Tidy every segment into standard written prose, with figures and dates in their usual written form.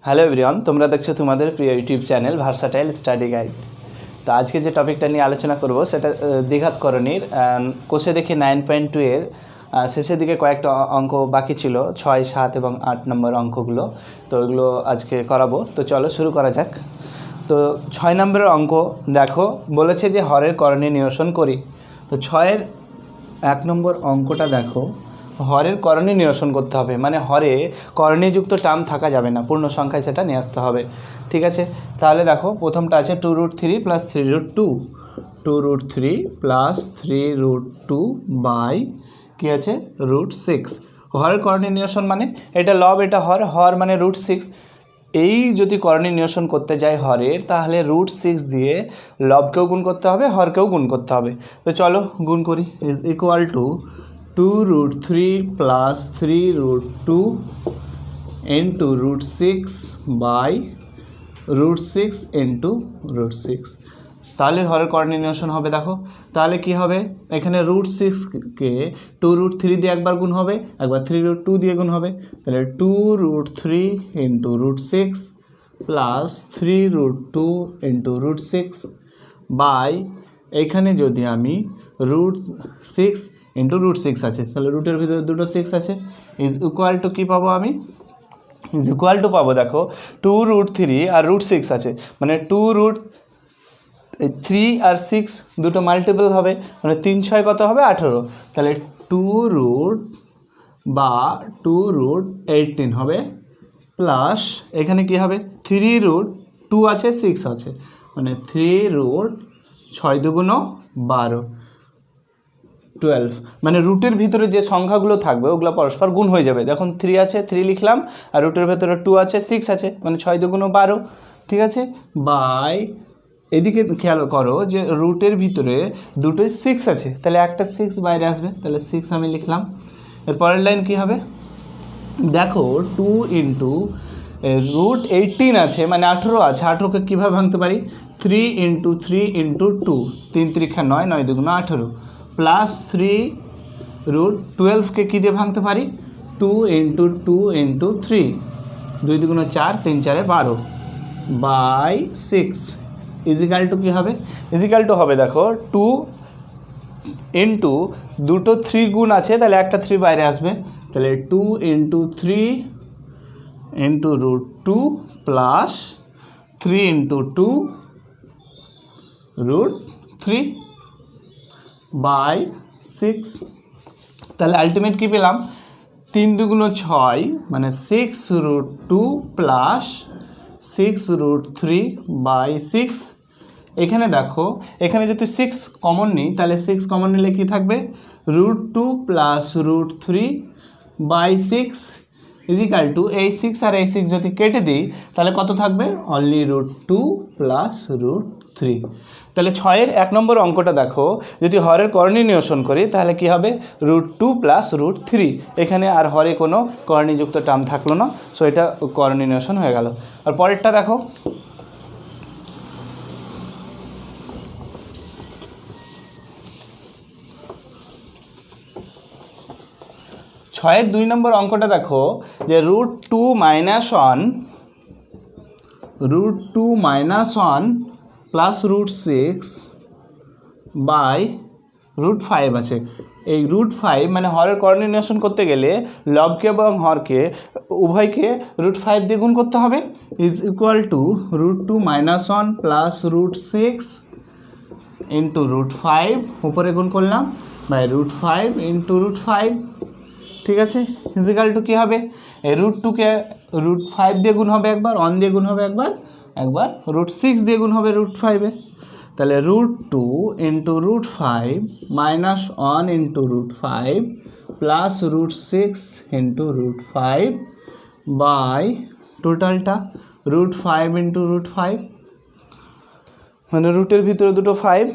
Hello everyone, তোমরা দেখছো তোমাদের প্রিয় YouTube channel versatile study guide. তো আজকে যে টপিকটা নিয়ে আলোচনা করব সেটা দ্বিঘাতকরণীর কোষে দেখি 9.2 এর শেষের দিকে কয়েকটা অঙ্ক বাকি ছিল, 6, 7 এবং 8 নম্বর অঙ্কগুলো। তো ওইগুলো আজকে করাবো। তো চলো শুরু করা যাক। তো 6 নম্বরের অঙ্ক দেখো, বলেছে যে হরের করণী নিরসন করি। তো 6-এর 1 নম্বর অঙ্কটা দেখো, হরের করণী নিরসন করতে হবে, মানে হরে করণীযুক্ত টার্ম থাকা যাবে না, পূর্ণ সংখ্যায় সেটা নিয়ে আসতে হবে। ঠিক আছে, তাহলে দেখো প্রথমটা আছে 2√3 + 3√2, 2√3 + 3√2 বাই কী আছে √6। হরের করণী নিরসন মানে এটা লব, এটা হর, হর মানে √6। এই যদি করণী নিরসন করতে যাই হরের, তাহলে √6 দিয়ে লবকেও গুণ করতে হবে, হরকেও গুণ করতে হবে। তো চলো গুণ করি। Is equal to 2√3 + 3√2 into √6 by √6 into √6। তাহলে হরের করণী নিরসন হবে। দেখো তাহলে কি হবে, এখানে √6কে 2√3 দিয়ে একবার গুণ হবে, একবার 3√2 দিয়ে গুণ হবে। তাহলে 2√3 ইন্টু √6 প্লাস 3√2 ইন্টু √6 বাই, এখানে যদি আমি √6 ইন্টু √6 আছে, তাহলে রুটের ভিতরে দুটো 6 আছে, ইজ ইকুয়াল টু কী পাবো আমি, ইজ ইকুয়াল টু পাবো দেখো 2√3 আর √6 আছে, মানে 2√3 আর 6 দুটো মাল্টিপল হবে, মানে 3 6 কত হবে 18। তাহলে 2√18 হবে, প্লাস এখানে কি হবে 3√2 আছে 6 আছে, মানে 3√6 × 2 = 12, 12। মানে রুটের ভিতরে যে সংখ্যাগুলো থাকবে ওগুলো পরস্পর গুণ হয়ে যাবে। দেখুন 3 আছে, 3 লিখলাম, আর রুটের ভেতরে 2 আছে, 6 আছে, মানে 6 × 2 = 12। ঠিক আছে, বাই এদিকে খেয়াল করো যে রুটের ভিতরে দুটোই 6 আছে, তাহলে একটা 6 বাইরে আসবে, তাহলে 6 আমি লিখলাম। এর পরের লাইন কী হবে দেখো, 2 ইন্টু √18 আছে, মানে 18 আছে, 18কে কীভাবে ভাঙতে পারি, 3 ইন্টু 3 ইন্টু 2, 3 × 3 = 9, 9 × 2 = 18, প্লাস 3√12কে কী দিয়ে ভাঙতে পারি, 2 into 2 into 3, 2 × 2 = 4, 3 × 4 = 12 by 6 is equal two কী হবে, ইজিক্যাল টু হবে দেখো 2 ইন্টু দুটো 3 গুণ আছে, তাহলে একটা 3 বাইরে আসবে, তাহলে 2 into 3 into √2 plus 3 into 2 √3 by 6। তাহলে আলটিমেট কী পেলাম, 3 × 2 = 6, মানে 6√2 প্লাস 6√3 বাই 6। এখানে দেখো, এখানে যদি 6 কমন নিই, তাহলে 6 কমন নিলে কী থাকবে, √2 প্লাস √3 বাই 6 ইজিক্যাল টু, এই 6 আর এই 6 যদি কেটে দিই তাহলে কত থাকবে, অনলি √2 প্লাস √3। তাহলে 6-এর 1 নম্বর অঙ্কটা দেখো, যদি হরের করণী নিরসন করি তাহলে কি হবে, √2 প্লাস √3। এখানে আর হরে কোনো করণীযুক্ত টার্ম থাকলো না, সো এটা করণী নিরসন হয়ে গেল। আর পরেরটা দেখো, ছয়ের 2 নম্বর অঙ্কটা দেখো, যে √2 - 1 প্লাস √6 বাই √5 আছে। এই √5 মানে হরের করণী নিরসন করতে গেলে লবকে এবং হরকে উভয়কে √5 দিয়ে গুণ করতে হবে, is equal two √2 - 1 plus √6 into √5, উপরে গুণ করলাম, বাই √5 ইন্টু √5। ঠিক আছে, ইজিক্যাল টু কী হবে, এই √2কে √5 দিয়ে গুণ হবে একবার, 1 দিয়ে গুণ হবে একবার, একবার √6 দিয়ে গুণ হবে √5-এ। তাহলে √2 into √5 minus 1 into √5 plus √6 into √5 by টোটালটা √5 ইন্টু √5, মানে রুটের ভিতরে দুটো 5।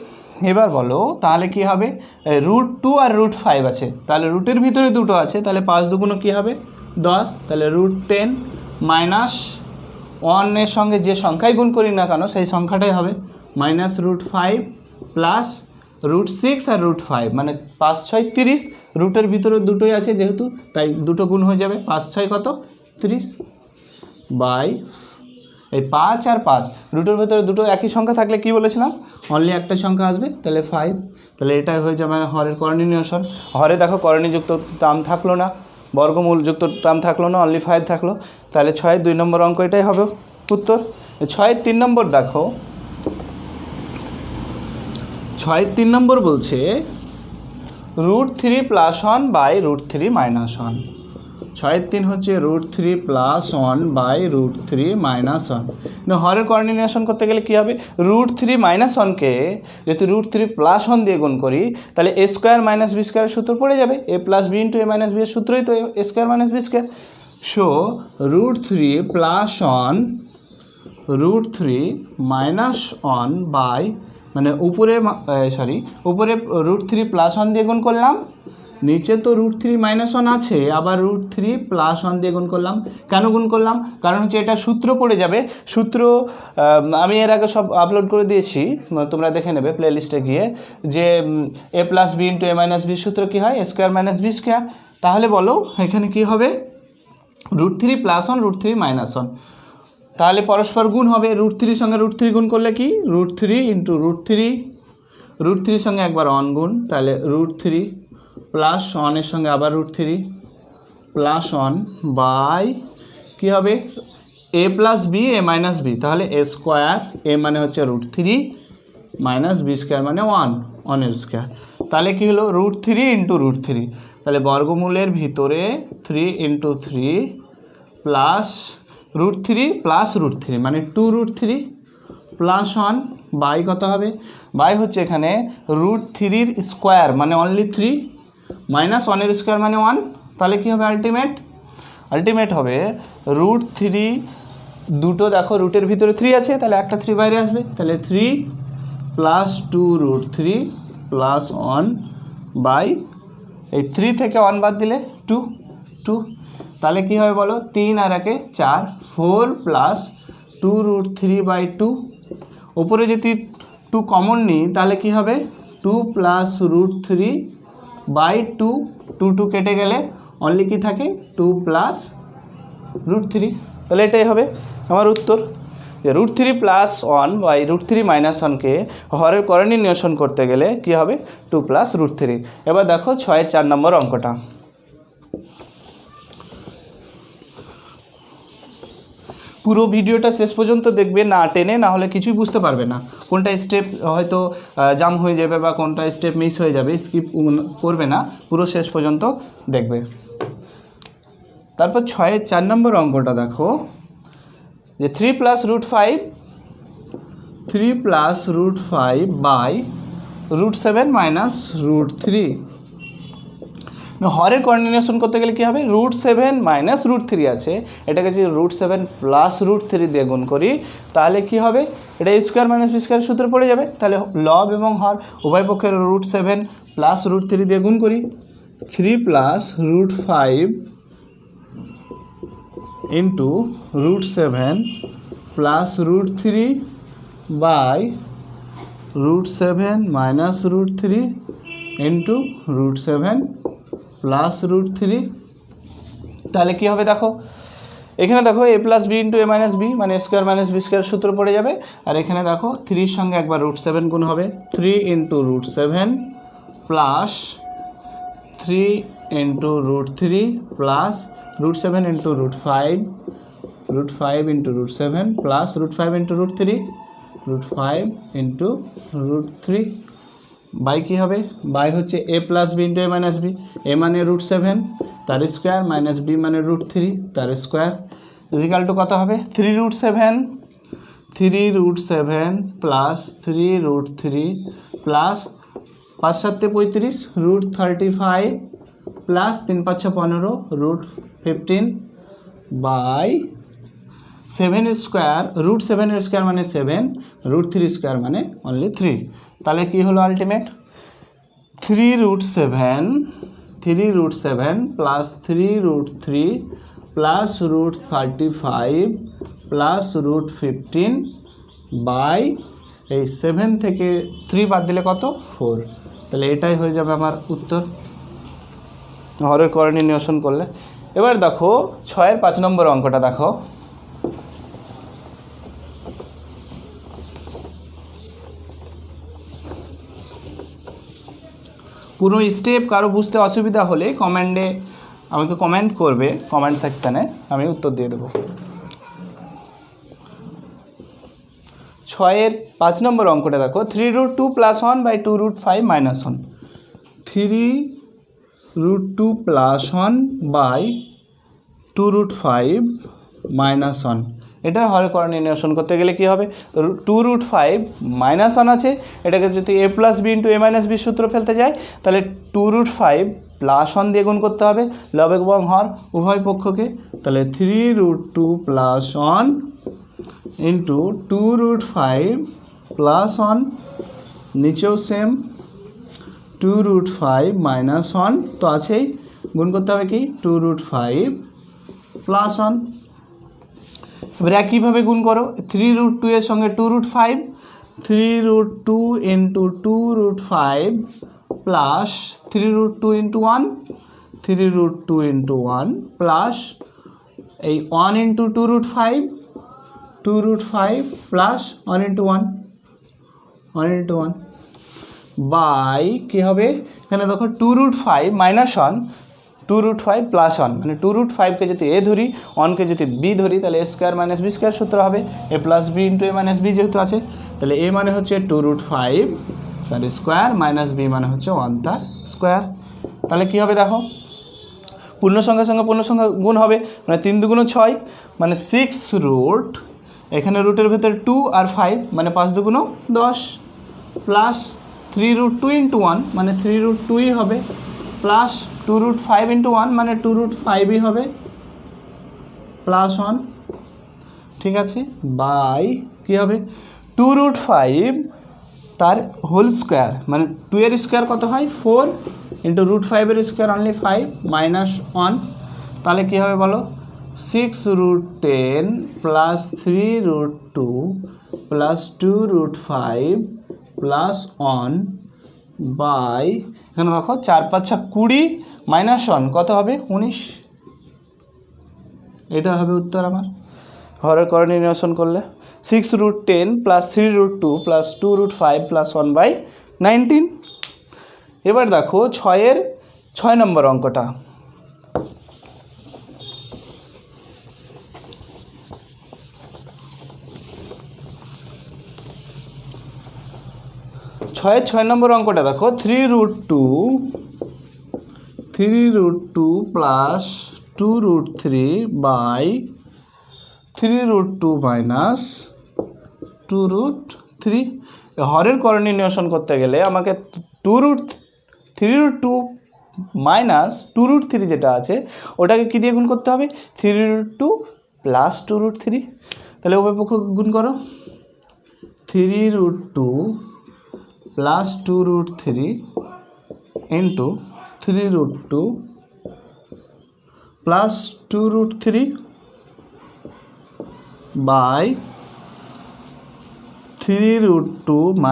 এবার বলো তাহলে কি হবে, √2 আর √5 আছে, তাহলে রুটের ভিতরে দুটো আছে, তাহলে 5 × 2 = কী হবে 10, তাহলে √10 মাইনাস 1-এর সঙ্গে যে সংখ্যায় গুণ করি না কেন সেই সংখ্যাটাই হবে, মাইনাস √5 প্লাস √6 আর √5, মানে 5 × 6 = 30, রুটের ভিতরে দুটোই আছে যেহেতু, তাই দুটো গুণ হয়ে যাবে, 5 × 6 = কত 30 বাই এই 5 আর 5 রুটের ভেতরে দুটো একই সংখ্যা থাকলে কি বলেছিলাম, অনলি একটা সংখ্যা আসবে, তাহলে 5। তাহলে এটাই হয়ে যাবে হরের করণীয় নিরসন। হরে দেখো করণীযুক্ত টার্ম থাকলো না, বর্গমূলযুক্ত টার্ম থাকলো না, অনলি 5 থাকলো। তাহলে 6-এর 2 নম্বর অঙ্ক এটাই হবে উত্তর। 6-এর 3 নম্বর দেখো, 6-এর 3 নম্বর বলছে √3 + 1 / √3 - 1। 6-এর 3 হচ্ছে √3 + 1 / √3 - 1। হরের করণীয় নিরসন করতে গেলে কী হবে, √3 - 1কে যদি √3 + 1 দিয়ে গুণ করি তাহলে a² - b² সূত্র পড়ে যাবে, a + b × a - b এর সূত্রই তো a² - b²। সো √3 + 1 √3 - 1 বাই, মানে উপরে উপরে √3 + 1 দিয়ে গুণ করলাম, নিচে তো √3 - 1 আছে, আবার √3 + 1 দিয়ে গুণ করলাম। কেন গুণ করলাম, কারণ হচ্ছে এটা সূত্র পড়ে যাবে। সূত্র আমি এর আগে সব আপলোড করে দিয়েছি, তোমরা দেখে নেবে প্লেলিস্টে গিয়ে, যে a + b × a - b সূত্র কী হয়, a² - b²। তাহলে বলো এখানে কি হবে, √3 + 1 √3 - 1, তাহলে পরস্পর গুণ হবে। √3 সঙ্গে √3 গুণ করলে কি, √3 × √3, √3 সঙ্গে একবার 1 গুণ, তাহলে √3 + 1 এর সঙ্গে আবার √3 + 1 বাই কী হবে, a + b a - b, তাহলে a², a মানে হচ্ছে √3 - b² মানে 1 তাহলে কি হলো, √3 × √3, তাহলে বর্গমূলের ভিতরে 3 × 3 প্লাস √3 + √3 মানে 2√3 + 1 বাই কত হবে, বাই হচ্ছে এখানে √3 স্কোয়ার মানে অনলি 3 - 1 স্কোয়ার মানে 1। তাহলে কী হবে, আলটিমেট হবে √3, দুটো দেখো রুটের ভিতরে 3 আছে, তাহলে একটা 3 বাইরে আসবে, তাহলে 3 + 2√3 + 1 বাই, এই 3 থেকে 1 বাদ দিলে 2। তাহলে কী হবে বলো, 3 আর 1 4, 4 + 2√3/2। ওপরে যদি 2 কমন নিই তাহলে কি হবে, 2 + √3/2, 2 কেটে গেলে অনলি কি থাকে, 2 + √3। তাহলে এটাই হবে আমার উত্তর, যে √3 + 1 / √3 - 1কে হরের করণীয় নিরসন করতে গেলে কি হবে, 2 + √3। এবার দেখো 6-এর 4 নম্বর অঙ্কটা। পুরো ভিডিওটা শেষ পর্যন্ত দেখবে, না টেনে, না হলে কিছুই বুঝতে পারবে না, কোনটা স্টেপ হয়তো জাম হয়ে যাবে বা কোনটা স্টেপ মিস হয়ে যাবে, স্কিপ করবে না, পুরো শেষ পর্যন্ত দেখবে। তারপর 6-এর 4 নম্বর অঙ্কটা দেখো, যে 3 + √5 বাই √7 - √3। হরের করণীয় নিরসন করতে গেলে কী হবে, √7 - √3 আছে, এটাকে যদি √7 + √3 দিয়ে গুণ করি তাহলে কি হবে, এটা a² - b² সূত্র পড়ে যাবে। তাহলে লব এবং হর উভয় পক্ষের √7 + √3 দিয়ে গুণ করি, 3 + √5 × √7 + √3 বাই √7 - √3 × √7 + √3। তাহলে কী হবে দেখো, এখানে দেখো a + b × a - b মানে a² - b² সূত্র পড়ে যাবে, আর এখানে দেখো 3 সঙ্গে একবার √7 গুণ হবে, 3 × √7 প্লাস 3 × √3 প্লাস √7 × √5 √5 × √7 প্লাস √5 × √3 √5 × √3 বাই কী হবে, বাই হচ্ছে a + b × a - b, a মানে √7 তার স্কোয়ার মাইনাস b মানে √3 তার স্কোয়ার ইজিক্যাল টু কত হবে, 3√7 plus 3√3 plus 5 7 35 √35 plus 3 5 15 √15 by 7 square √7 square মানে 7 √3 স্কোয়ার মানে অনলি 3। তাহলে কি হলো ultimate, 3√7 plus 3√3 plus √35 plus √15 by এই 7 থেকে 3 বাদ দিলে কত 4। তাহলে এটাই হয়ে যাবে আমার উত্তর হরের করণীয় নিরসন করলে। এবার দেখো 6-এর 5 নম্বর অঙ্কটা দেখো, কোনো স্টেপ কারো বুঝতে অসুবিধা হলে কমেন্টে আমাকে কমেন্ট করবে, কমেন্ট সেকশানে আমি উত্তর দিয়ে দেবো। 6-এর 5 নম্বর অঙ্কটা দেখো, 3√2 + 1 / 2√5 - 1। 3√2 + 1 / 2√5 - 1। এটা হরের করণ নির্ণয় করতে গেলে কী হবে, 2√5 - 1 আছে, এটাকে যদি a + b × a - b সূত্র ফেলতে যায় তাহলে 2√5 + 1 দিয়ে গুণ করতে হবে লব এবং হর উভয় পক্ষকে। তাহলে 3√2 + 1 × 2√5 + 1, নিচেও সেম 2√5 - 1 তো আছেই, গুণ করতে হবে কি 2√5 + 1। এবার একইভাবে গুণ করো 3√2 এর সঙ্গে 2√5, 3√2 × 2√5 প্লাস 3√2 × 1, 3√2 × 1 প্লাস এই 1 × 2√5, 2√5 প্লাস 1 × 1, 1 × 1 বাই কী হবে, এখানে দেখো 2√5 - 1, 2√5 + 1 মানে 2√5কে যদি a ধরি, 1কে যদি b ধরি তাহলে a² - b² সূত্র হবে, a + b × a - b যেহেতু আছে তাহলে a মানে হচ্ছে 2√5 তার স্কোয়ার মাইনাস b মানে হচ্ছে 1 তার স্কোয়ার। তাহলে কী হবে দেখো, পূর্ণ সংখ্যার সঙ্গে পূর্ণ সংখ্যা গুণ হবে, মানে 3 × 2 = 6 মানে 6 এখানে রুটের ভেতরে 2 আর 5 মানে 5 × 2 = 10 প্লাস 3√2 × 1 মানে 3√2ই হবে প্লাস 2√5 × 1 মানে 2√5ই হবে প্লাস 1, ঠিক আছে, বাই কী হবে 2√5 তার হোল স্কোয়ার মানে 2 এর স্কোয়ার কত হয় 4 × √5 এর স্কোয়ার অনলি 5 -1, তাহলে কী হবে বলো 6√10 + 3√2 + 2√5 + 1 বাই এখানে দেখো 4 × 5 = 20 -1 কত হবে 19। এটা হবে উত্তর আমার হরের করণ নির্ণয় করলে 6√10 + 3√2 + 2√5 + 1/19। এবার দেখো 6-এর 6 নম্বর অঙ্কটা, ছয়ের 6 নম্বর অঙ্কটা দেখো 3√2 + 2√3 / 3√2 - 2√3। হরের করণ নির্ণয় করতে গেলে আমাকে 3√2 - 2√3 যেটা আছে ওটাকে কী দিয়ে গুণ করতে হবে 3√2 + 2√3। তাহলে উভয় পক্ষ গুণ করো 3√2 + 2√3 × 3√2 + 2√3 বাই 3√2 -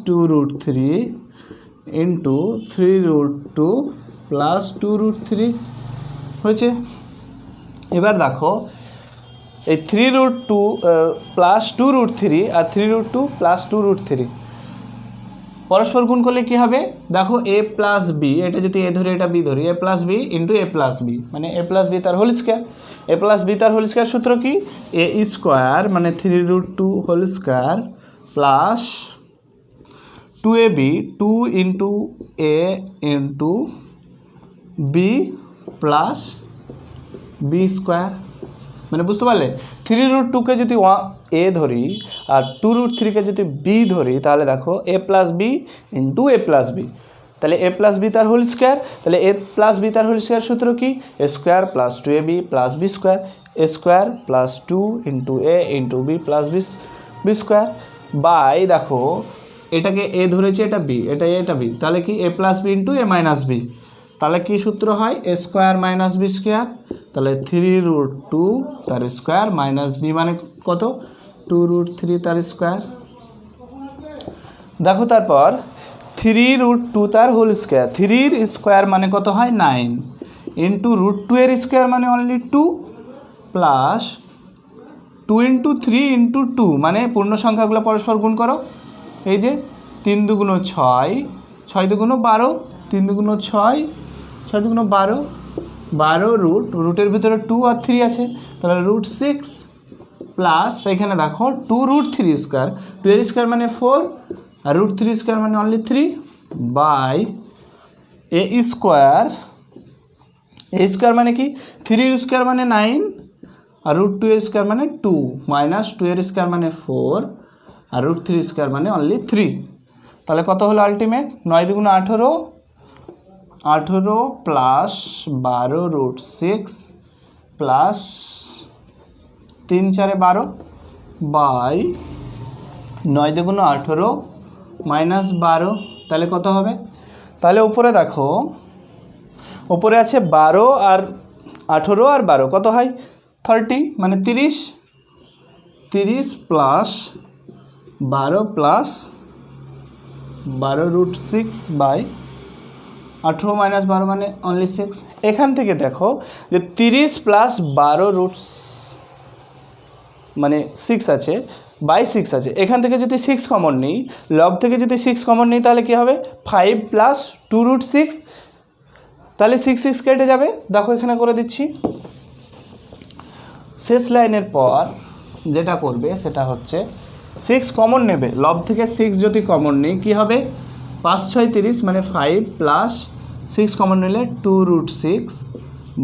2√3 × 3√2 + 2√3 হয়েছে। এবার দেখো এই 3√2 + 2√3 আর 3√2 + 2√3 পরস্পর গুণ করলে কী হবে দেখো a + b, এটা যদি a ধরি এটা b ধরি, a + b × a + b মানে a + b তার হোল স্কোয়ার, a + b তার হোল স্কোয়ার সূত্র কি a² মানে 3√2 whole square plus 2ab 2 × a × b plus b² মানে বুঝতে পারলে 3√2কে যদি a ধরি আর 2√3কে যদি b ধরি তাহলে দেখো a + b × a + b তাহলে a + b তার হোল স্কোয়ার, তাহলে a + b তার হোল স্কোয়ার সূত্র কি a² + 2ab + b², a² + 2 × a × b + b² by দেখো এটাকে a ধরেছে এটা b, এটা a এটা b, তাহলে কি a + b × a - b, তাহলে কি সূত্র হয় a² - b², তাহলে 3√2 তার স্কোয়ার মাইনাস b মানে কত 2√3 তার স্কোয়ার। দেখো তারপর 3√2 তার হোল স্কোয়ার, 3 এর স্কোয়ার মানে কত হয় 9 × √2 এর স্কোয়ার মানে অনলি 2 প্লাস 2 × 3 × 2 মানে পূর্ণ সংখ্যাগুলো পরস্পর গুণ করো, এই যে 3 × 2 = 6, 6 × 2 = 12 3 দুগুণ 6, 6 দুগুণ 12, 12 রুটের ভিতরে 2 আর 3 আছে, তাহলে √6 প্লাস এখানে দেখো 2√3 স্কোয়ার, 2 এর স্কোয়ার মানে 4 আর √3 স্কোয়ার মানে only 3 by a square. A square মানে কি 3 এর স্কোয়ার মানে 9 আর √2 এর স্কোয়ার মানে 2 মাইনাস 2 এর স্কোয়ার মানে 4 আর √3 স্কোয়ার মানে অনলি 3। তাহলে কত হলো আলটিমেট? 9 দুগুণ 18, 18 প্লাস 12√6 প্লাস 3 4 12 বাই 9 দুগুণ 18 মাইনাস 12, তাহলে কত হবে? তাহলে উপরে দেখো, উপরে আছে 12 আর 18 আর 12 কত হয়? 30 মানে 30, 30 প্লাস 12 প্লাস 12√6 বাই 18 মাইনাস 12 মানে অনলি 6। এখান থেকে দেখো যে 30 প্লাস 12 মানে 6 আছে বাই 6 আছে, এখান থেকে যদি 6 কমন নিই, লব থেকে যদি 6 কমন নিই তাহলে কী হবে? 5 প্লাস 2√6, তাহলে 6 6 কেটে যাবে। দেখো এখানে করে দিচ্ছি। শেষ লাইনের পর যেটা করবে সেটা হচ্ছে 6 কমন নেবে, লব থেকে 6 যদি কমন নিই কী হবে? 5 6 30 মানে 5 প্লাস 6 কমন নিলে 2√6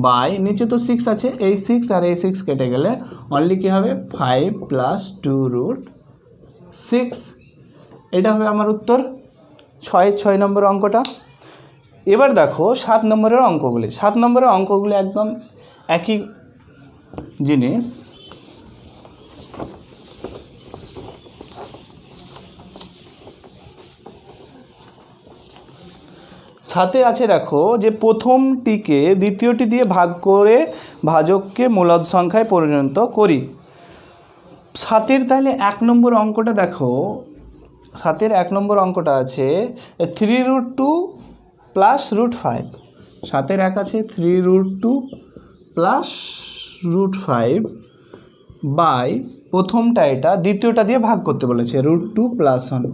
বাই নিচে তো 6 আছে, এই 6 আর এই 6 কেটে গেলে অনলি কী হবে? 5 প্লাস 2√6। এটা হবে আমার উত্তর 6 নম্বর অঙ্কটা। এবার দেখো 7 নম্বরের অঙ্কগুলি। 7 নম্বরের অঙ্কগুলি একদম একই জিনিস। সাথে আছে দেখো যে প্রথমটিকে দ্বিতীয়টি দিয়ে ভাগ করে ভাজককে মূলদ সংখ্যায় পরিণত করি। 7-এর তাহলে 1 নম্বর অঙ্কটা দেখো, 7-এর 1 নম্বর অঙ্কটা আছে 3√2 প্লাস √5। 7-এর 1 আছে 3√2 প্লাস √5 বাই প্রথমটা এটা দ্বিতীয়টা দিয়ে ভাগ করতে বলেছে √2 প্লাস 1।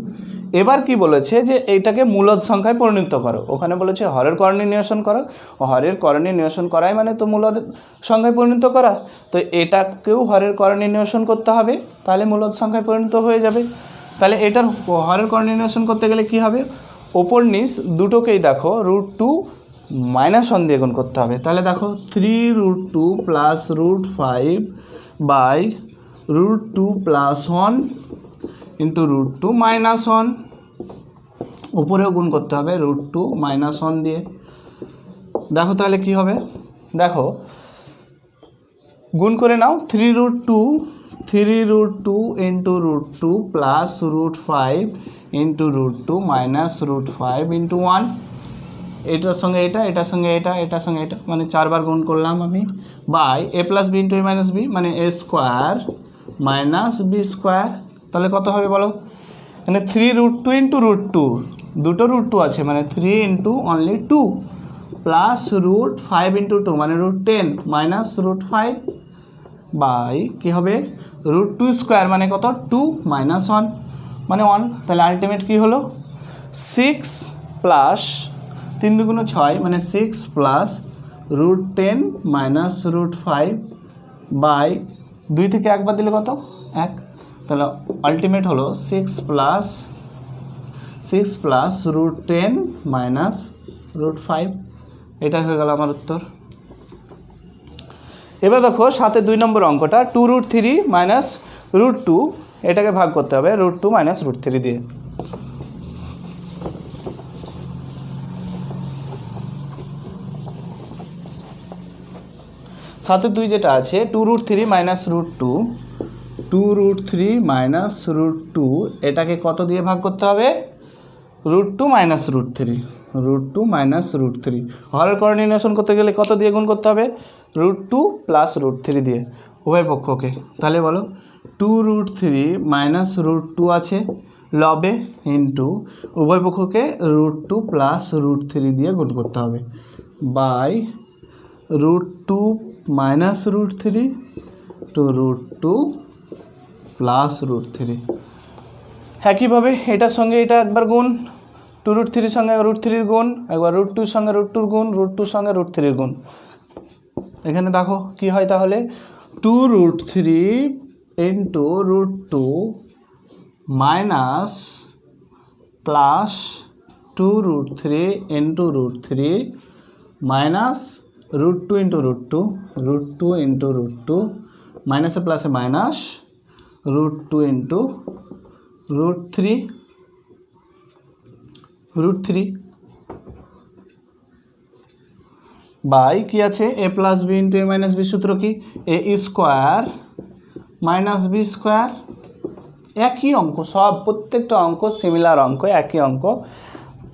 এবার কি বলেছে যে এইটাকে মূলদ সংখ্যায় পরিণত করো, ওখানে বলেছে হরের করণীয় নিরসন করো, হরের করণীয় নিরসন করাই মানে তো মূলদ সংখ্যায় পরিণত করা, তো এটাকেও হরের করণীয় নিরসন করতে হবে, তাহলে মূলদ সংখ্যায় পরিণত হয়ে যাবে। তাহলে এটার হরের করণীয় নিরসন করতে গেলে কি হবে? ওপর নিচ দুটোকেই দেখো √2 মাইনাস 1 দিয়ে গুণ করতে হবে। তাহলে দেখো 3√2 plus √5 by √2 plus 1 into √2 minus 1, উপরেও গুণ করতে হবে √2 মাইনাস 1 দিয়ে। দেখো তাহলে কি হবে? দেখো গুণ করে নাও, 3√2 into √2 plus √5 into √2 minus √5 into 1, এটার সঙ্গে এটা, এটার সঙ্গে এটা, এটার সঙ্গে এটা, মানে 4 বার গুণ করলাম আমি, by a plus b into a minus b মানে a square minus b square. তাহলে কত হবে বলো? মানে 3√2 ইন্টু √2, দুটো √2 আছে মানে 3 ইন্টু অনলি 2 প্লাস √5 ইন্টু 2 মানে √10 মাইনাস √5 বাই কী হবে? √2 স্কোয়ার মানে কত? 2 মাইনাস 1 মানে 1। তাহলে আলটিমেট কী হলো? 6 প্লাস 3 দুগুণ 6 মানে 6 প্লাস √10 মাইনাস √5 বাই 2 থেকে 1 বাদ দিলে কত? 1। তাহলে আলটিমেট হলো 6 প্লাস √10 মাইনাস √5, এটা হয়ে গেল আমার উত্তর। এবার দেখো 7-এর 2 নম্বর অঙ্কটা 2√3 মাইনাস √2, এটাকে ভাগ করতে হবে √2 মাইনাস √3 দিয়ে। সাথে 2 যেটা আছে 2√3 মাইনাস √2, 2√3 মাইনাস √2 এটাকে কত দিয়ে ভাগ করতে হবে? √2 মাইনাস √3, √2 মাইনাস √3। হরের করণীয় নিরসন করতে গেলে কত দিয়ে গুণ করতে হবে? √2 প্লাস √3 দিয়ে উভয় পক্ষকে। তাহলে বলো 2√3 মাইনাস √2 আছে লবে ইন্টু উভয় পক্ষকে √2 প্লাস √3 দিয়ে গুণ করতে হবে বাই √2 মাইনাস √3 টু √2 প্লাস √3। একইভাবে এটার সঙ্গে এটা একবার গুণ, 2√3 সঙ্গে √3 গুণ, একবার √2 সঙ্গে √2 গুণ, √2 সঙ্গে √3 গুণ। এখানে দেখো কি হয় তাহলে 2√3 into √2 minus plus 2√3 into √3 minus √2 into √2 into √2 মাইনাসে প্লাসে মাইনাস √2 ইন্টু √3 বাই কি আছে a plus b into a minus b, সূত্র কি a square minus b square. একই অঙ্ক, সব প্রত্যেকটা অঙ্ক সিমিলার অঙ্ক, একই অঙ্ক।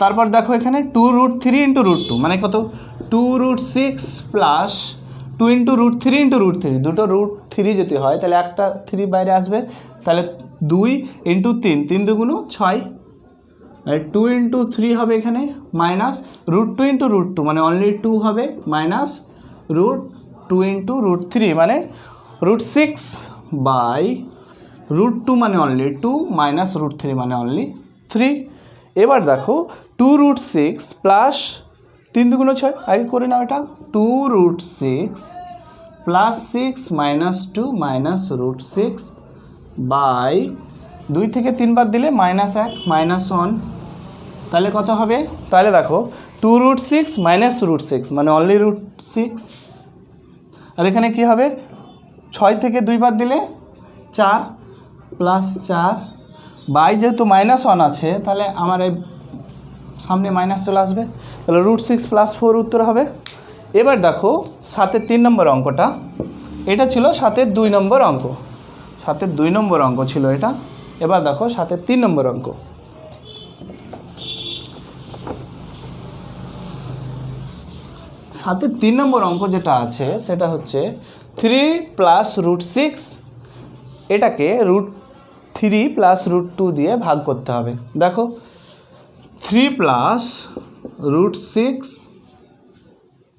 তারপর দেখো এখানে 2√3 ইন্টু √2 মানে কত 2√6 প্লাস 2 ইন্টু √3 ইন্টু √3, দুটো √3 যদি হয় তাহলে একটা 3 বাইরে আসবে, তাহলে 2 ইন্টু 3, 3 দুগুণ 6, 2 ইন্টু 3 হবে এখানে মাইনাস √2 ইন্টু √2 মানে অনলি 2 হবে মাইনাস √2 ইন্টু √3 মানে √6 বাই √2 মানে অনলি 2 মাইনাস √3 মানে অনলি 3। এবার দেখো 2√6 প্লাস 3 দুগুণ 6, আগে করে নাও এটা 2√6 প্লাস 6 মাইনাস 2 মাইনাস √6 বাই 2 থেকে 3 বাদ দিলে -1 -1, তাহলে কত হবে? তাহলে দেখো 2√6 মাইনাস √6 মানে অনলি √6, আর এখানে কি হবে 6 থেকে 2 বাদ দিলে 4 প্লাস 4 বাই যেহেতু -1 আছে তাহলে আমার এই সামনে মাইনাস চলে আসবে, তাহলে √6 প্লাস 4 উত্তর হবে। এবার দেখো 7-এর 3 নম্বর অঙ্কটা, এটা ছিল 7-এর 2 নম্বর অঙ্ক, 7-এর 2 নম্বর অঙ্ক ছিল এটা। এবার দেখো 7-এর 3 নম্বর অঙ্ক, 7-এর 3 নম্বর অঙ্ক যেটা আছে সেটা হচ্ছে 3 প্লাস √6, এটাকে √3 প্লাস √2 দিয়ে ভাগ করতে হবে। দেখো 3 প্লাস √6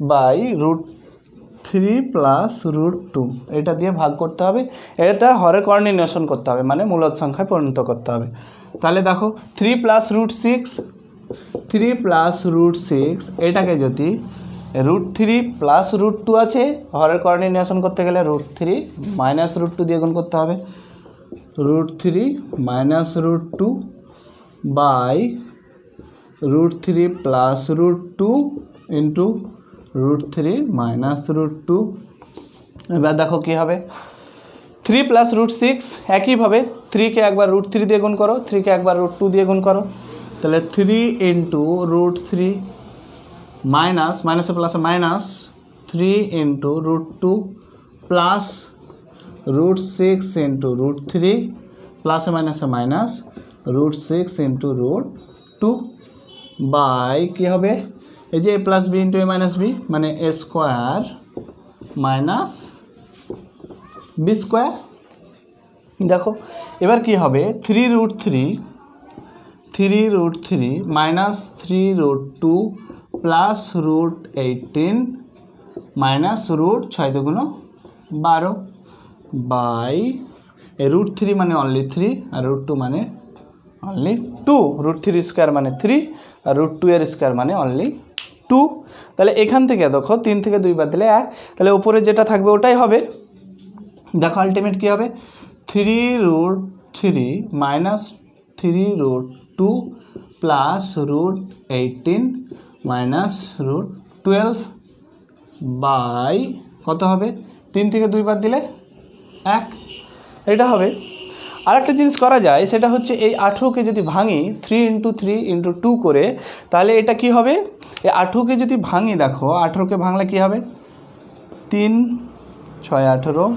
বাই √3 প্লাস √2 এটা দিয়ে ভাগ করতে হবে, এটা হরের কর্ণ নির্ণয় করতে হবে মানে মূলদ সংখ্যায় পরিণত করতে হবে। তাহলে দেখো 3 প্লাস √6 এটাকে যদি √3 প্লাস √2 আছে, হরের কর্ণ নির্ণয় করতে গেলে √3 মাইনাস √2 দিয়ে গুণ করতে হবে, √3 minus √2 by √3 plus √2 into √3 minus √2। এবার দেখো কী হবে 3 প্লাস √6, একইভাবে 3কে একবার √3 দিয়ে গুণ করো, 3কে একবার √2 দিয়ে গুণ করো, তাহলে 3 ইন্টু √3 মাইনাস মাইনাসে প্লাসে মাইনাস 3 ইন্টু √2 প্লাস √6 ইন্টু √3 প্লাসে মাইনাসে মাইনাস √6 ইন্টু √2 বাই কী হবে এই যে a plus b into a minus b মানে a square minus b square. দেখো এবার কি হবে 3√3 মাইনাস 3√2 প্লাস √18 মাইনাস √6 দুগুণ 12 বাই √3 মানে অনলি 3 আর √2 মানে অনলি 2, √3 স্কোয়ার মানে 3 আর √2 এর স্কোয়ার মানে অনলি 2। তাহলে এখান থেকে দেখো 3 থেকে 2 বাদ দিলে 1, তাহলে উপরে যেটা থাকবে ওটাই হবে। দেখো আলটিমেট কী হবে 3√3 মাইনাস 3√2 প্লাস √18 মাইনাস √12 বাই কত হবে 3 থেকে 2 বাদ দিলে 1, এটা হবে। আরেকটা জিনিস করা যায় সেটা হচ্ছে এই 18কে যদি ভাঙি 3 ইন্টু 3 ইন্টু 2 করে, তাহলে এটা কি হবে এই 18কে যদি ভাঙি, দেখো 18কে ভাঙলে কি হবে 3 6 18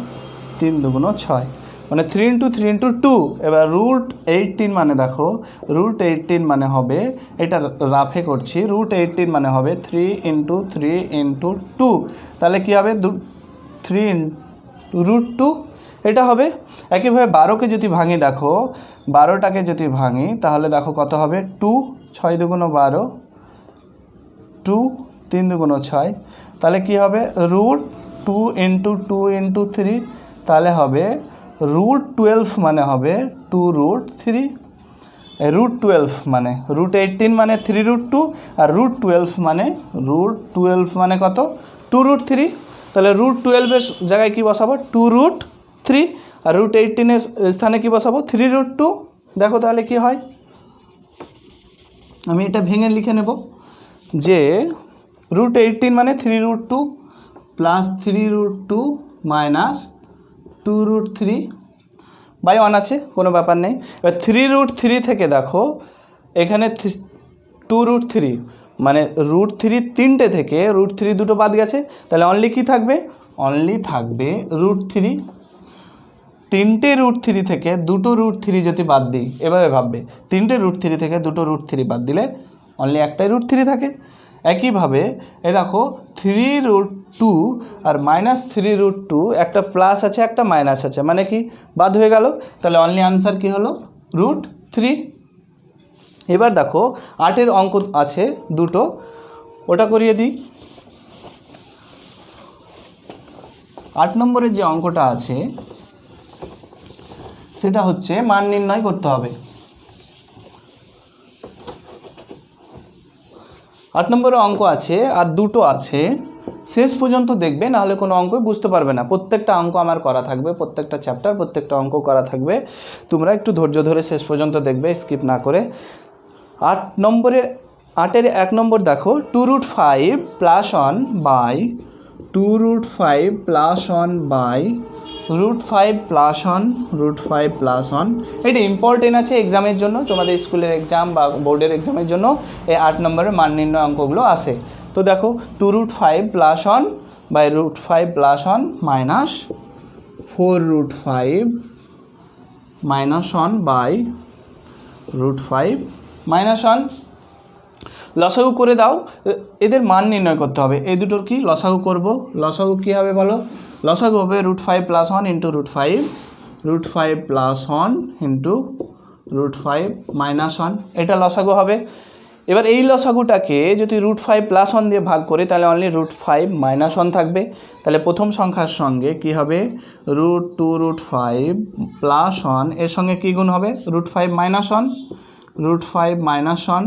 3 দুগুণ 6 মানে 3 ইন্টু 3 ইন্টু 2। এবার √18 মানে দেখো √18 মানে হবে, এটা রাফে করছি, √18 মানে হবে 3 ইন্টু 3 ইন্টু 2, তাহলে কী হবে 3 √2 এটা হবে। একইভাবে 12কে যদি ভাঙি, দেখো 12টাকে যদি ভাঙি তাহলে দেখো কত হবে 2 6 দুগুণ 12 2 3 দুগুণ 6, তাহলে কি হবে √2 ইন্টু 2 ইন্টু 3, তাহলে হবে √12 মানে হবে 2√3। √12 মানে √18 মানে 3√2 আর √12 মানে কত 2√3। তাহলে √12 জায়গায় কি বসাবো 2√3 আর √18 স্থানে কি বসাবো 3√2। দেখো তাহলে কি হয়, আমি এটা ভেঙে লিখে নেব যে √18 মানে 3√2 প্লাস 3√2 মাইনাস 2√3 বাই 1 আছে, কোনো ব্যাপার নেই। এবার 3√3 থেকে দেখো এখানে 2√3 মানে √3 তিনটে থেকে √3 দুটো বাদ গেছে, তাহলে অনলি কি থাকবে, অনলি থাকবে √3। তিনটে √3 থেকে দুটো √3 যদি বাদ দিই, এভাবে ভাববে তিনটে √3 থেকে দুটো √3 বাদ দিলে অনলি একটাই √3 থাকে। একইভাবে এ দেখো 3√2 আর -3√2 একটা প্লাস আছে একটা মাইনাস আছে, মানে কি বাদ হয়ে গেল, তাহলে অনলি আনসার কি হলো √3। এবার দেখো 8-এর অঙ্ক আছে দুটো, ওটা করিয়ে দিই। 8 নম্বরের যে অঙ্কটা আছে সেটা হচ্ছে মান নির্ণয় করতে হবে। 8 নম্বরের অঙ্ক আছে আর দুটো আছে, শেষ পর্যন্ত দেখবে, নাহলে কোনো অঙ্কই বুঝতে পারবে না। প্রত্যেকটা অঙ্ক আমার করা থাকবে, প্রত্যেকটা চ্যাপ্টার প্রত্যেকটা অঙ্ক করা থাকবে, তোমরা একটু ধৈর্য ধরে শেষ পর্যন্ত দেখবে, স্কিপ না করে। 8-এর 1 নম্বর দেখো 2√5 plus 1 by 2√5 plus 1 by √5 plus 1 √5 plus 1। এটা ইম্পর্টেন্ট আছে এক্সামের জন্য, তোমাদের স্কুলের এক্সাম বা বোর্ডের এক্সামের জন্য এই 8 নম্বরের মান নির্ণয় অঙ্কগুলো আসে। তো দেখো 2√5 plus 1 by √5 plus 1 minus 4√5 minus 1 by √5 minus 1। লসাগু করে দাও, এদের মান নির্ণয় করতে হবে। এই দুটোর কি লসাগু করব, লসাগু কী হবে বলো, লসাগু হবে √5 plus 1 into √5, √5 plus 1 into √5 minus 1, এটা লসাগু হবে। এবার এই লসাগুটাকে যদি √5 প্লাস 1 দিয়ে ভাগ করি তাহলে অনলি √5 মাইনাস 1 থাকবে। তাহলে প্রথম সংখ্যার সঙ্গে কি হবে √2√5 প্লাস 1, এর সঙ্গে কী গুণ হবে √5 মাইনাস 1, √5 মাইনাস 1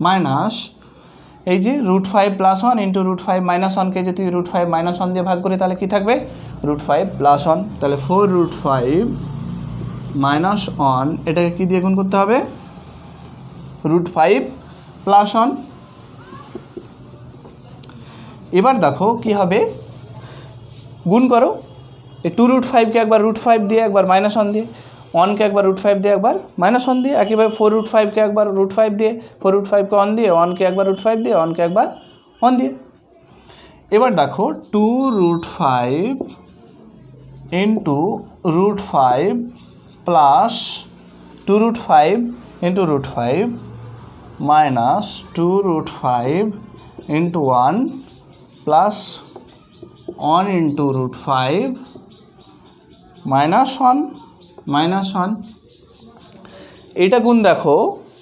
মাইনাস এই যে √5 প্লাস 1 ইন্টু √5 মাইনাস 1কে যদি √5 মাইনাস 1 দিয়ে ভাগ করি তাহলে কি থাকবে √5 প্লাস 1। তাহলে 4√5 মাইনাস 1 এটাকে কী দিয়ে গুণ করতে হবে √5 প্লাস 1। এবার দেখো কি হবে, গুণ করো, এই 2√5কে একবার √5 দিয়ে একবার মাইনাস 1 দিয়ে, 1কে একবার √5 দিয়ে একবার মাইনাস 1 দিয়ে, একইভাবে 4√5কে একবার √5 দিয়ে, 4√5কে 1 দিয়ে, 1কে একবার √5 দিয়ে, 1কে একবার 1 দিয়ে। এবার দেখো 2√5 into √5 plus 2√5 into √5 minus 2√5 into 1 plus 1 into √5 minus 1 minus 1। এটা গুণ দেখো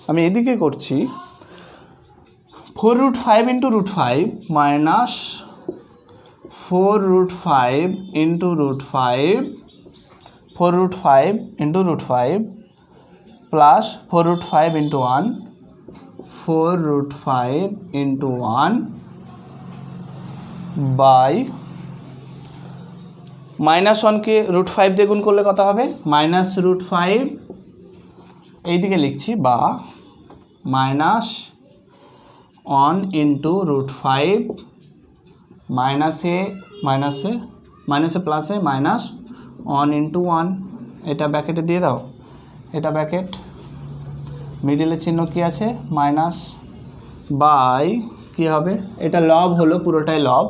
আমি এদিকে করছি, 4√5 into √5 minus 4√5 into √5, 4√5 into √5 plus 4√5 into 1, 4√5 into 1 by minus 1কে √5 দিয়ে গুণ করলে কত হবে মাইনাস √5, এইদিকে লিখছি বা মাইনাস 1 ইন্টু √5 মাইনাসে মাইনাসে মাইনাসে প্লাসে মাইনাস 1 ইন্টু 1, এটা ব্র্যাকেটে দিয়ে দাও, এটা ব্র্যাকেট, মিডিলের চিহ্ন কি আছে মাইনাস, বাই কী হবে এটা লব হলো, পুরোটাই লব,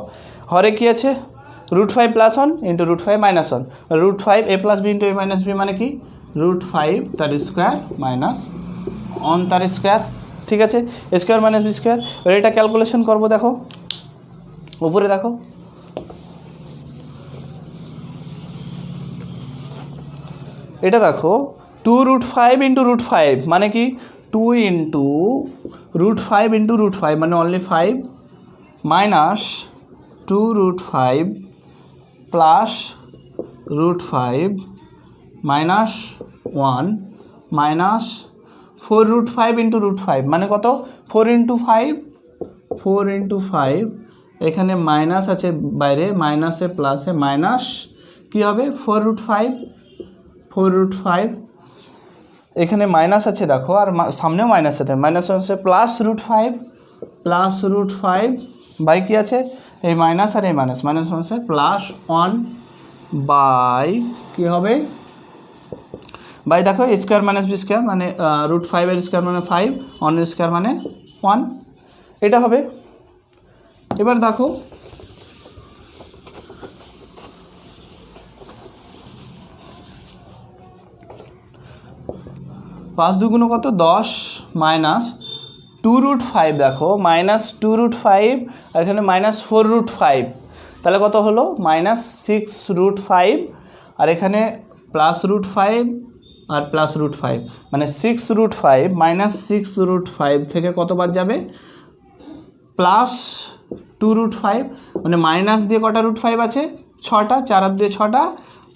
হরে কি আছে √5 plus 1 into √5 minus 1, √5 a plus b into a minus b মানে কি √5 তার স্কোয়ার মাইনাস 1 তার স্কোয়ার, ঠিক আছে, স্কোয়ার মাইনাস বি স্কোয়ার। এবার এটা ক্যালকুলেশন করবো, দেখো উপরে দেখো এটা দেখো 2√5 ইন্টু √5 মানে কি 2 ইন্টু √5 ইন্টু √5 মানে only 5 minus 2√5 plus √5 minus 1 minus 4√5 into √5 মানে কত 4 × 5 এখানে মাইনাস আছে বাইরে মাইনাসে প্লাসে মাইনাস কী হবে 4√5 এখানে মাইনাস আছে দেখো আর সামনেও মাইনাস আছে মাইনাস আছে +√5 বাই কী আছে এই মাইনাস আর এই মাইনাস আছে +1 বাই কী হবে বাই দেখো a² - b² মানে √5 এর স্কোয়ার মানে 5 1 এর স্কোয়ার মানে 1 এটা হবে। এবার দেখো পাঁচ দুগুণ কত 10 মাইনাস 2√5 দেখো -2√5 আর এখানে -4√5 তাহলে কত হলো -6√5 আর এখানে +√5 আর +√5 মানে 6√5 -6√5 থেকে কতবার যাবে +2√5 মানে মাইনাস দিয়ে কটা √5 আছে 6টা 4 আর দিয়ে 6টা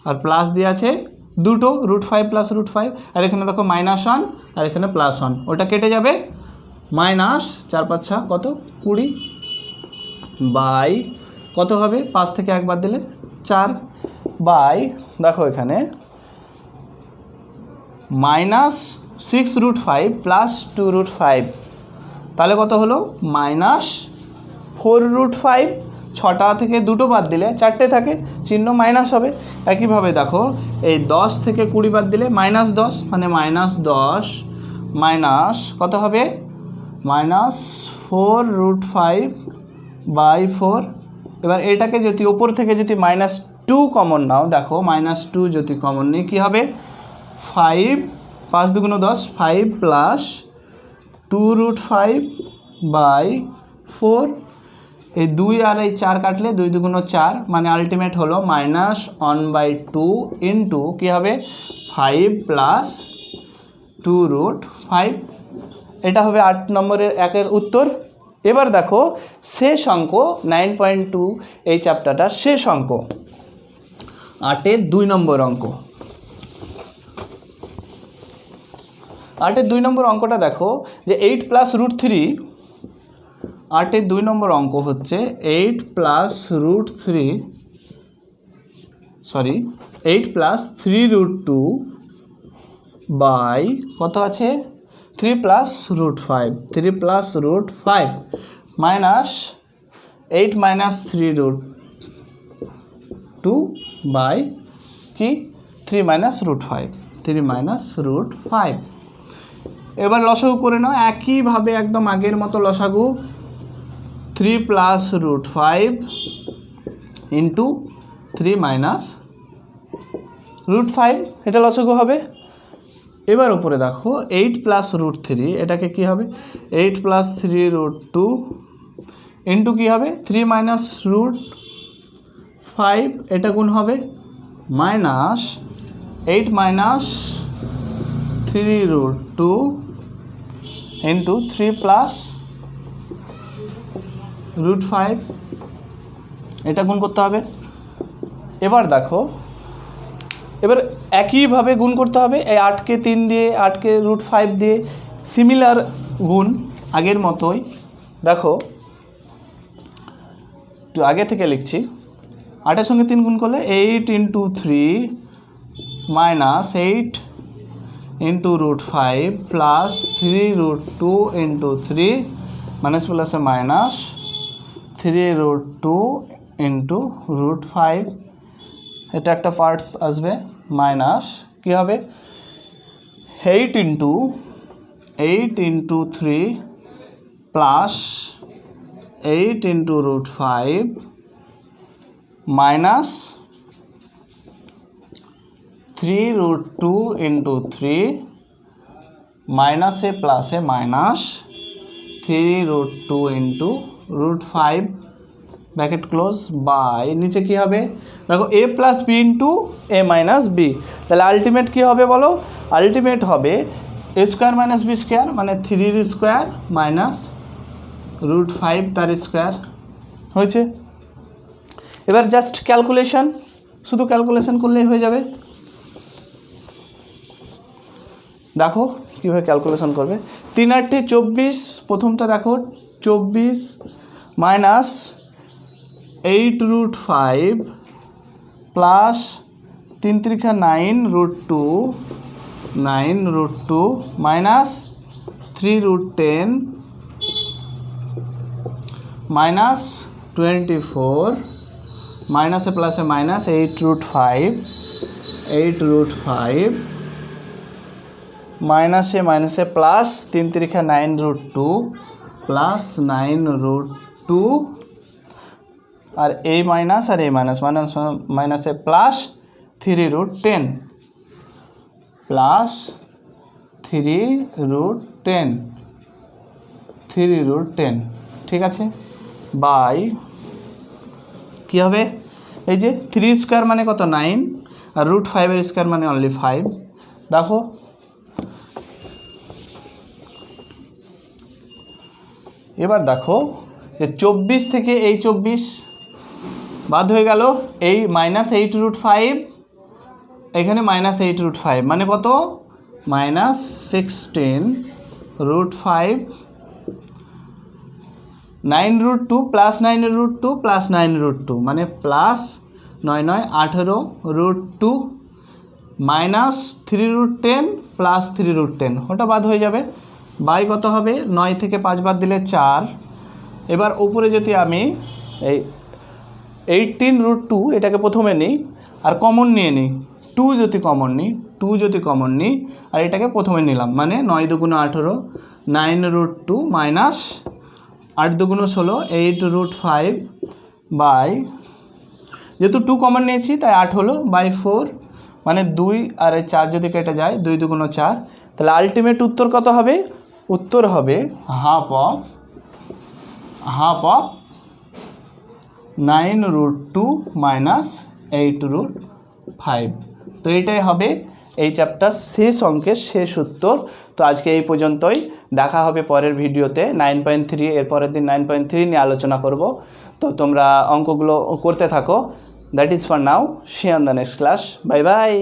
আর প্লাস দিয়ে আছে দুটো √5 +√5 আর এখানে দেখো -1 আর এখানে +1 ওটা কেটে যাবে -4 5 6 কত 20 বাই কত হবে 5 থেকে একবার দিলে 4 বাই দেখো এখানে -6√5 + 2√5 তাহলে কত হলো -4√5 6টা থেকে দুটো বাদ দিলে 4টে থাকে চিহ্ন মাইনাস হবে। একইভাবে দেখো এই 10 থেকে 20 বাদ দিলে -10 মানে -10 মাইনাস কত হবে -4√5/4 এবার এটাকে যদি ওপর থেকে যদি -2 কমন নাও দেখো -2 যদি কমন নিই কী হবে 5 5 দুগুণ 10 5 + 2√5/4 এই 2 আর এই 4 কাটলে 2 দুগুণ 4 মানে আলটিমেট হলো -1/2 ইন্টু কী হবে 5 + 2√5 এটা হবে 8 নম্বরের একের উত্তর। এবার দেখো শেষ অঙ্ক 9.2 এই চ্যাপ্টারটার শেষ অঙ্ক 8-এর 2 নম্বর অঙ্ক। 8-এর 2 নম্বর অঙ্কটা দেখো যে 8 + √3 8-এর 2 নম্বর অঙ্ক হচ্ছে 8 + 3√2 বাই কত আছে 3 + √5 মাইনাস 8 - 3√2 বাই কি 3 - √5 এবার লসাগু করে নাও একইভাবে একদম আগের মতো লসাগু 3 + √5 ইন্টু 3 - √5 এটা লসাগু হবে। এবার উপরে দেখো 8 + √3 এটাকে কি হবে 8 + 3√2 ইন্টু কী হবে 3 - √5 এটা গুণ হবে -8 - 3√2 ইন্টু 3 + √5 এটা গুণ করতে হবে। এবার দেখো এবার একইভাবে গুণ করতে হবে এই 8কে 3 দিয়ে 8কে √5 দিয়ে সিমিলার গুণ আগের মতোই। দেখো একটু আগে থেকে লিখছি 8-এর সঙ্গে 3 গুণ করলে 8 × 3 -8 × √5 + 3√2 × 3 মাইনাস প্লাসে মাইনাস 3√2 × √5 এটা একটা পার্টস আসবে মাইনাস কী হবে 8 × 3 প্লাস 8 × √5 মাইনাস 3√2 × 3 মাইনাসে প্লাসে মাইনাস 3√2 × √5 ব্র্যাকেট ক্লোজ বাই নিচে কী হবে দেখো a + b × a - b তাহলে আলটিমেট কী হবে বলো আলটিমেট হবে a² - b² মানে 3 স্কোয়ার মাইনাস √5 তার স্কোয়ার হয়েছে। এবার জাস্ট ক্যালকুলেশন শুধু ক্যালকুলেশন করলেই হয়ে যাবে দেখো কীভাবে ক্যালকুলেশন করবে। 3 × 8 = 24, প্রথমটা দেখো 24 মাইনাস 8√5 প্লাস 3 × 9√2 9√2 মাইনাস 3√10 মাইনাস 24 মাইনাসে প্লাসে মাইনাস 8√5 মাইনাসে মাইনাসে প্লাস 3 × 9√2 প্লাস 9√2 আর এই মাইনাস আর এই মাইনাস মাইনাস মাইনাসে প্লাস 3√10 প্লাস 3√10 ঠিক আছে, বাই কী হবে, এই যে 3² মানে কত 9 আর √5² মানে অনলি 5। দেখো এবার দেখো যে 24 থেকে এই 24 বাদ হয়ে গেল, এই মাইনাস 8√5 এখানে মাইনাস 8√5 মানে কত মাইনাস 16√5 9√2 প্লাস 9√2 প্লাস 9√2 মানে প্লাস 9 9 18√2 মাইনাস 3√10 প্লাস 3√10 ওটা বাদ হয়ে যাবে, বাই কত হবে 9 থেকে 5 বাদ দিলে 4। এবার উপরে যদি আমি এই 18√2 এটাকে প্রথমে নিই আর কমন নিয়ে নিই, 2 যদি কমন নিই আর এটাকে প্রথমে নিলাম মানে 9 × 2 = 18 9√2 মাইনাস 8 × 2 = 16 8√5 বাই যেহেতু 2 কমন নিয়েছি তাই 8 হলো বাই 4 মানে 2 আর 4 যদি কেটে যায় 2 × 2 = 4, তাহলে আলটিমেট উত্তর কত হবে, উত্তর হবে হাফ অফ 9√2 মাইনাস 8√5। তো এটাই হবে এই চ্যাপ্টার শেষ অঙ্কের শেষ উত্তর। তো আজকে এই পর্যন্তই, দেখা হবে পরের ভিডিওতে 9.3, এর পরের দিন 9.3 নিয়ে আলোচনা করব। তো তোমরা অঙ্কগুলো করতে থাকো। That is for now, see on the next class, bye by.